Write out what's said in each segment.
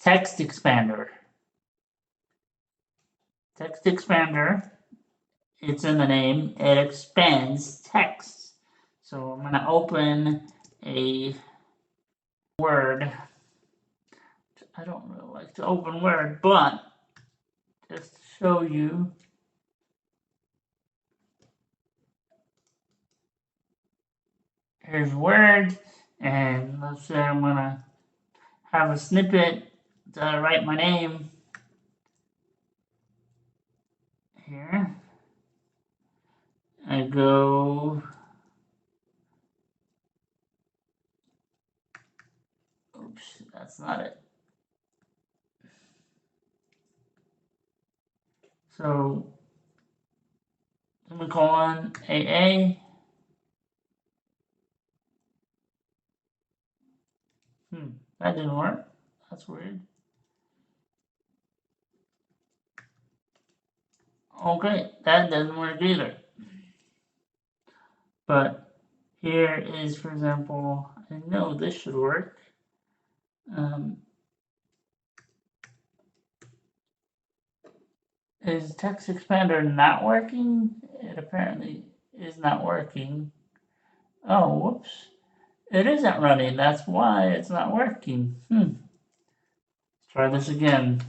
TextExpander. TextExpander, it's in the name, it expands text. So I'm going to open a Word. I don't really like to open Word, but just to show you, here's Word, and let's say I'm going to have a snippet to write my name here. I go, oops, that's not it. So, semicolon, AA. That didn't work. That's weird. Okay, that doesn't work either. But here is, for example, I know this should work. Is TextExpander not working? It apparently is not working. Oh, whoops. It isn't running. That's why it's not working. Let's try this again.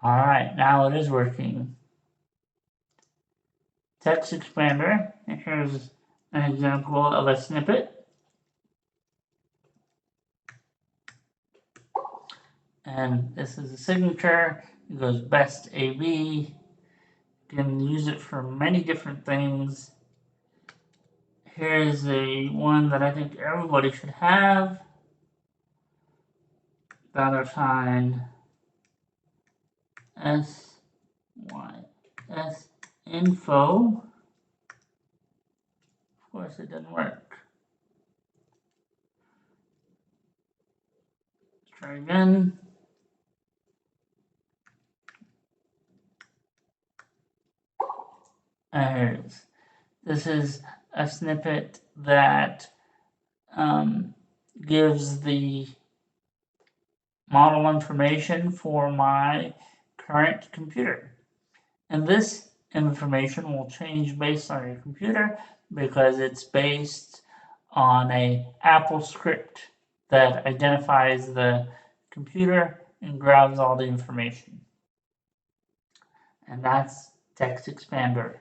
Alright, now it is working. TextExpander, and here's an example of a snippet. And this is a signature. It goes best AB. You can use it for many different things. Here's a one that I think everybody should have. $sign SYS info. Of course, it didn't work. Let's try again. There it is. This is a snippet that gives the model information for my current computer. And this information will change based on your computer because it's based on an Apple script that identifies the computer and grabs all the information. And that's TextExpander.